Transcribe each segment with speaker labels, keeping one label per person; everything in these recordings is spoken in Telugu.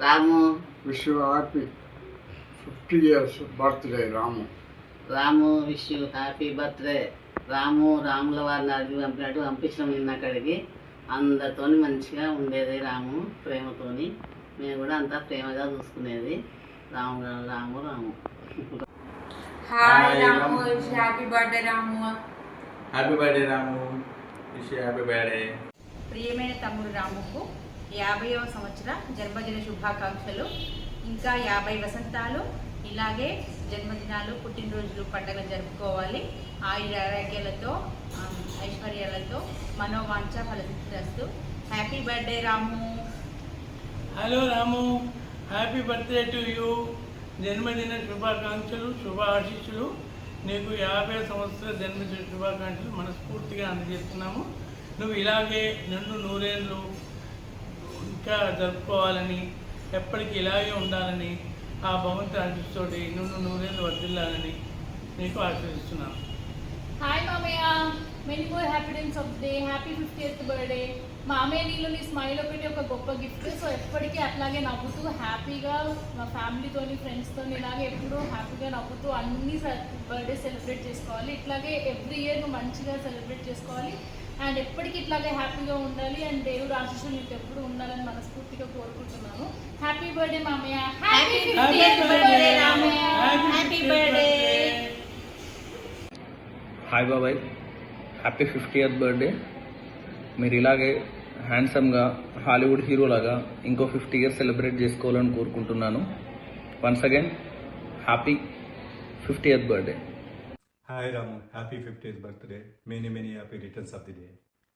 Speaker 1: Ramu
Speaker 2: wish you happy 50 years birthday Ramu.
Speaker 1: Ramu wish you happy birthday. రాముల వారిని అడిగి పంపినట్టు పంపించినాం నిన్న అక్కడికి. అందరితో మంచిగా ఉండేది రాము, ప్రేమతోని. మేము కూడా అంతా ప్రేమగా చూసుకునేది. రాము
Speaker 3: హాయ్ రాము, హ్యాపీ బర్త్డే రాము.
Speaker 4: హ్యాపీ బర్త్డే రాము, విష్ హ్యాపీ బర్త్డే.
Speaker 3: ప్రియమైన తమ్ముడు రాముకు 50వ సంవత్సర జన్మదిన శుభాకాంక్షలు. ఇంకా 50 వసంతాలు ఇలాగే జన్మదినాలు, పుట్టినరోజులు, పండుగలు జరుపుకోవాలి. ఆరోగ్యాలతో, ఐశ్వర్యాలతో, మనోవాంఛ ఫలసిద్ధిరస్తు. Happy birthday Ramu.
Speaker 5: Hello Ramu, happy birthday to you. జన్మదిన శుభాకాంక్షలు, శుభ ఆశీస్సులు. నీకు 50 సంవత్సరాల జన్మదిన శుభాకాంక్షలు మనస్ఫూర్తిగా అందజేస్తున్నాము. నువ్వు ఇలాగే నిండు నూరేళ్ళు ఇంకా జరుపుకోవాలని, ఎప్పటికీ ఇలాగే ఉండాలని, ఆ భగవంతుడి ఆశీస్సుతోటి నిండు నూరేళ్ళు వర్ధిల్లాలని నీకు ఆశీర్వదిస్తున్నాను.
Speaker 6: హాయ్ మామయ్య, many more happiness of day. Happy 50th birthday. మామయ్య నీళ్ళు నీ స్మైల్ ఒకటి ఒక గొప్ప గిఫ్ట్. సో ఎప్పటికీ అట్లాగే నవ్వుతూ హ్యాపీగా మా ఫ్యామిలీతోని, ఫ్రెండ్స్తో ఇలాగే ఎప్పుడూ హ్యాపీగా నవ్వుతూ అన్ని బర్త్డే సెలబ్రేట్ చేసుకోవాలి. ఇట్లాగే ఎవ్రీ ఇయర్ నువ్వు మంచిగా సెలబ్రేట్ చేసుకోవాలి అండ్ ఎప్పటికీ ఇట్లాగే హ్యాపీగా ఉండాలి. అండ్ దేవుడు ఆశీస్సులు నీకు ఎప్పుడు ఉండాలని మనస్ఫూర్తిగా కోరుకుంటున్నాను. హ్యాపీ బర్త్డే మామయ్య. హ్యాపీ 50th బర్త్డే మామయ్య. Happy birthday.
Speaker 7: హాయ్ బాబాయ్, హ్యాపీ 50th బర్త్డే. మీరు ఇలాగే హ్యాండ్సమ్గా హాలీవుడ్ హీరోలాగా ఇంకో 50 years సెలబ్రేట్ చేసుకోవాలని కోరుకుంటున్నాను. Once again happy 50th birthday.
Speaker 4: Hi Ramu, happy 50th birthday. Many happy returns of the day.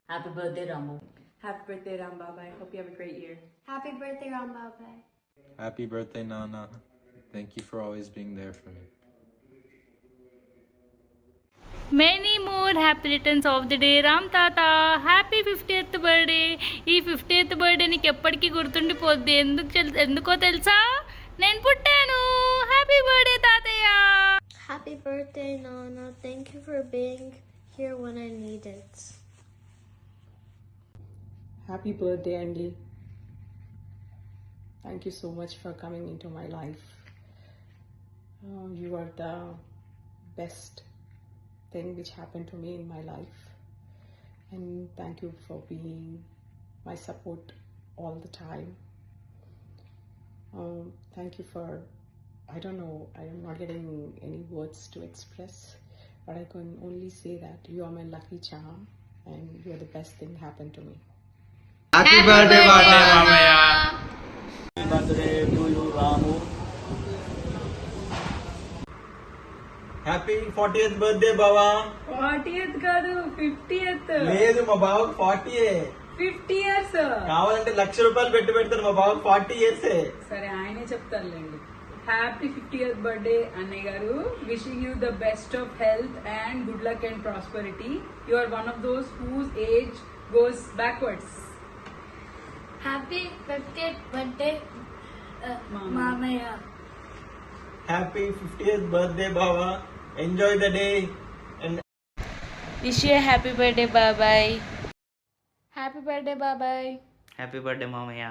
Speaker 1: Happy birthday Ramu.
Speaker 3: Happy birthday Ram Baba. I hope you have a great year.
Speaker 6: Happy birthday Ram Baba.
Speaker 8: Happy birthday, Nana. Thank you for always being there for me.
Speaker 6: Many more happy returns of the day Ram తాత. Happy 50th birthday. ఈ 50th బర్త్డే నీకు ఎప్పటికీ గుర్తుండిపోద్ది. ఎందుకో తెలుసా? నేను పుట్టాను. హ్యాపీ బర్త్డే తాతయ్య.
Speaker 9: Happy birthday, Nana. Thank you for being here when I need it.
Speaker 10: Happy birthday, Andy. Thank you so much for coming into my life. You are the best thing which happened to me in my life, and thank you for being my support all the time. Thank you for, I don't know, I am not getting any words to express, but I can only say that you are my lucky charm and you are the best thing happened to me.
Speaker 4: Happy birthday మామయ్య.
Speaker 5: Happy birthday to you Ramu.
Speaker 4: Happy 40th birthday బావా.
Speaker 3: 40th కాదు, 50th.
Speaker 4: లేదు, మా బావకు 40.
Speaker 3: 50 years.
Speaker 4: కావాలంటే ₹1,00,000 పెడతారు. మా బావకు 40 years.
Speaker 3: సరే, ఆయనే చెప్తారులేండి. హ్యాపీ 50th బర్త్డే అన్నయ్య గారు. Wishing you the best of health and good luck and prosperity. You are one of those whose age goes backwards.
Speaker 9: Happy 50th birthday, Mamaya.
Speaker 4: Happy 50th birthday బావా. Enjoy the day.
Speaker 6: Wish you happy birthday బాబాయ్. హ్యాపీ బర్త్డే బాబాయ్.
Speaker 1: హ్యాపీ బర్త్డే మామయ్య.